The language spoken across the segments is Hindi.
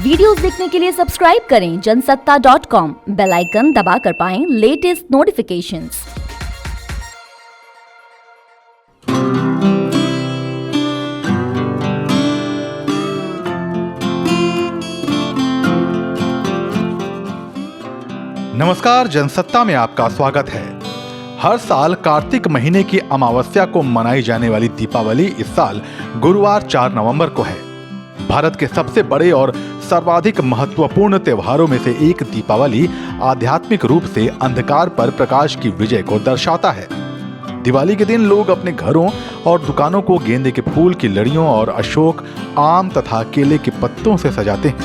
वीडियोस देखने के लिए सब्सक्राइब करें जनसत्ता.com, बेल आइकन दबाकर पाएं लेटेस्ट नोटिफिकेशंस। नमस्कार, जनसत्ता में आपका स्वागत है। हर साल कार्तिक महीने की अमावस्या को मनाई जाने वाली दीपावली इस साल गुरुवार 4 नवंबर को है। भारत के सबसे बड़े और सर्वाधिक महत्वपूर्ण त्योहारों में से एक दीपावली आध्यात्मिक रूप से अंधकार पर प्रकाश की विजय को दर्शाता है। दिवाली के दिन लोग अपने घरों और दुकानों को गेंदे के फूल की लड़ियों और अशोक, आम तथा केले के पत्तों से सजाते हैं।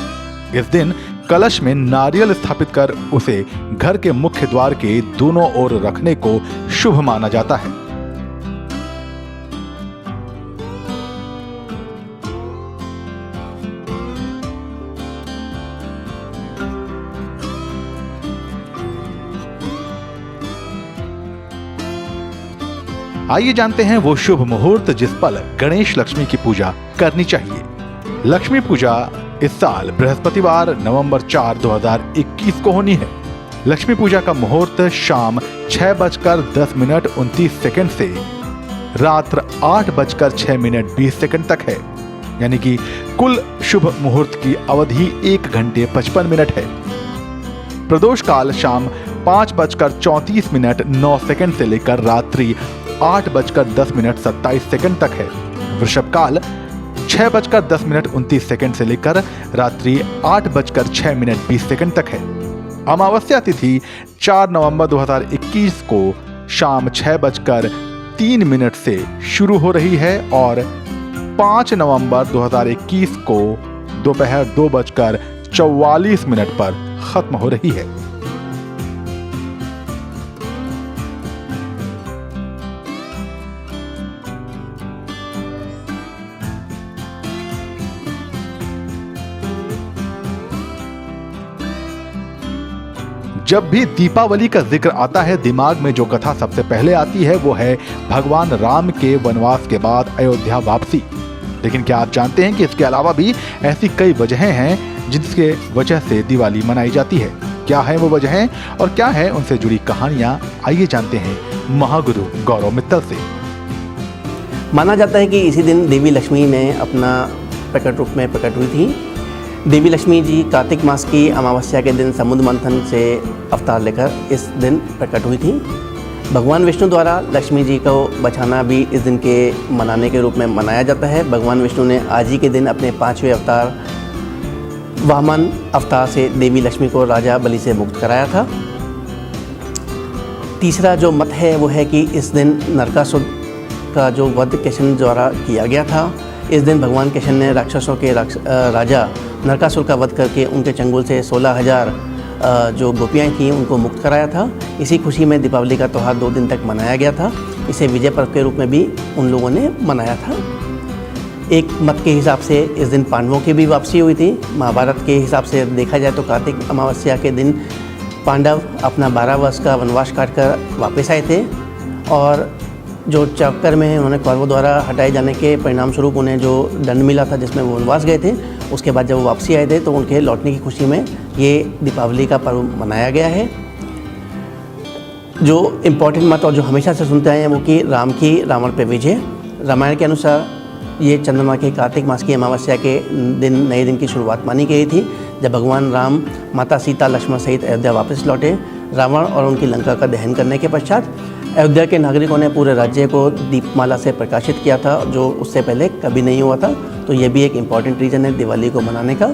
इस दिन कलश में नारियल स्थापित कर उसे घर के मुख्य द्वार के दोनों ओर रखने को शुभ माना जाता है। आइए जानते हैं वो शुभ मुहूर्त जिस पल गणेश लक्ष्मी की पूजा करनी चाहिए। लक्ष्मी पूजा इस साल बृहस्पतिवार नवंबर 4, 2021 को होनी है। लक्ष्मी पूजा का मुहूर्त शाम 6:10:29 से रात्र 8:06:20 तक है, यानी कि कुल शुभ मुहूर्त की अवधि 1 घंटे 55 मिनट है। प्रदोष काल शाम 5:34:09 से लेकर रात्रि 8:10:27 तक है। वृषभ काल 6:10:29 से लेकर रात्रि 8:06:20 तक है। अमावस्या तिथि 4 नवंबर 2021 को शाम 6:03 से शुरू हो रही है और 5 नवंबर 2021 को दोपहर 2:44 पर खत्म हो रही है। जब भी दीपावली का जिक्र आता है, दिमाग में जो कथा सबसे पहले आती है वो है भगवान राम के वनवास के बाद अयोध्या वापसी। लेकिन क्या आप जानते हैं कि इसके अलावा भी ऐसी कई वजहें हैं जिसके वजह से दिवाली मनाई जाती है। क्या है वो वजहें और क्या है उनसे जुड़ी कहानियां, आइए जानते हैं महागुरु गौरव मित्तल से। माना जाता है कि इसी दिन देवी लक्ष्मी ने अपना प्रकट रूप में प्रकट हुई थी। देवी लक्ष्मी जी कार्तिक मास की अमावस्या के दिन समुद्र मंथन से अवतार लेकर इस दिन प्रकट हुई थी। भगवान विष्णु द्वारा लक्ष्मी जी को बचाना भी इस दिन के मनाने के रूप में मनाया जाता है। भगवान विष्णु ने आज ही के दिन अपने 5वें अवतार वामन अवतार से देवी लक्ष्मी को राजा बलि से मुक्त कराया था। तीसरा जो मत है वो है कि इस दिन नरकासुर का जो वध कृष्ण द्वारा किया गया था। इस दिन भगवान कृष्ण ने राक्षसों के राजा नरकासुर का वध करके उनके चंगुल से 16,000 जो गोपियाँ थीं उनको मुक्त कराया था। इसी खुशी में दीपावली का त्यौहार 2 दिन तक मनाया गया था। इसे विजय पर्व के रूप में भी उन लोगों ने मनाया था। एक मत के हिसाब से इस दिन पांडवों की भी वापसी हुई थी। महाभारत के हिसाब से देखा जाए तो कार्तिक अमावस्या के दिन पांडव अपना 12 वर्ष का वनवास काट कर वापस आए थे और जो चक्कर में उन्होंने कौरवों द्वारा हटाए जाने के परिणाम स्वरूप उन्हें जो दंड मिला था जिसमें वो वनवास गए थे, उसके बाद जब वो वापसी आए थे तो उनके लौटने की खुशी में ये दीपावली का पर्व मनाया गया है। जो इम्पोर्टेंट मत और जो हमेशा से सुनते आए हैं वो कि राम की रावण पर विजय। रामायण के अनुसार ये चंद्रमा के कार्तिक मास की अमावस्या के दिन नए दिन की शुरुआत मानी गई थी, जब भगवान राम माता सीता लक्ष्मण सहित अयोध्या वापस लौटे। रावण और उनकी लंका का दहन करने के पश्चात अयोध्या के नागरिकों ने पूरे राज्य को दीपमाला से प्रकाशित किया था, जो उससे पहले कभी नहीं हुआ था। तो ये भी एक इम्पॉर्टेंट रीज़न है दिवाली को मनाने का।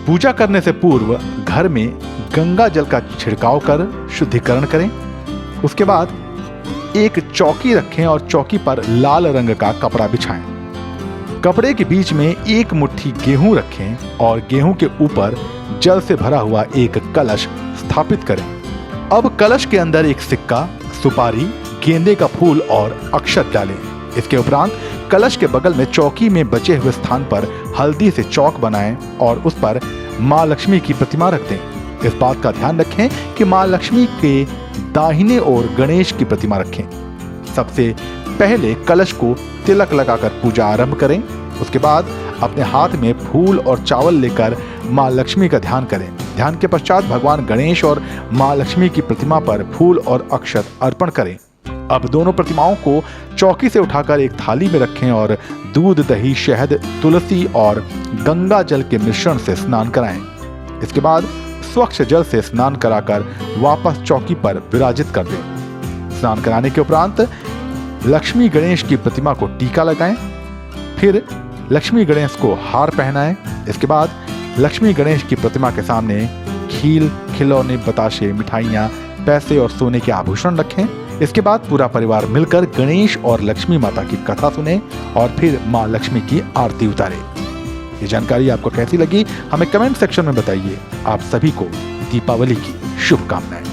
पूजा करने से पूर्व घर में गंगा जल का छिड़काव कर शुद्धिकरण करें। उसके बाद एक चौकी रखें और चौकी पर लाल रंग का कपड़ा बिछाएं। कपड़े के बीच में एक मुट्ठी गेहूं रखें और गेहूं के ऊपर जल से भरा हुआ एक कलश स्थापित करें। अब कलश के अंदर एक सिक्का, सुपारी, गेंदे का फूल और अक्षत डालें। इसके उपरांत कलश के बगल में चौकी में बचे हुए स्थान पर हल्दी से चौक बनाएं और उस पर माँ लक्ष्मी की प्रतिमा रख दें। इस बात का ध्यान रखें कि मां लक्ष्मी के दाहिने ओर गणेश की प्रतिमा रखें। सबसे पहले कलश को तिलक लगाकर पूजा आरंभ करें। उसके बाद अपने हाथ में फूल और चावल लेकर मां लक्ष्मी का ध्यान करें। ध्यान के पश्चात भगवान गणेश और मां लक्ष्मी की प्रतिमा पर फूल और अक्षत अर्पण करें। अब दोनों प्रतिमाओं को चौकी से उठाकर एक थाली में रखें और दूध, दही, शहद, तुलसी और गंगा जल के मिश्रण से स्नान कराएं। इसके बाद स्वच्छ जल से स्नान कराकर वापस चौकी पर विराजित कर दें। स्नान कराने के उपरांत लक्ष्मी गणेश की प्रतिमा को टीका लगाएं। फिर लक्ष्मी गणेश को हार पहनाएं। इसके बाद लक्ष्मी गणेश की प्रतिमा के सामने खील, खिलौने, बताशे, मिठाइयाँ, पैसे और सोने के आभूषण रखें। इसके बाद पूरा परिवार मिलकर गणेश और लक्ष्मी माता की कथा सुने और फिर मां लक्ष्मी की आरती उतारे। ये जानकारी आपको कैसी लगी हमें कमेंट सेक्शन में बताइए। आप सभी को दीपावली की शुभकामनाएं।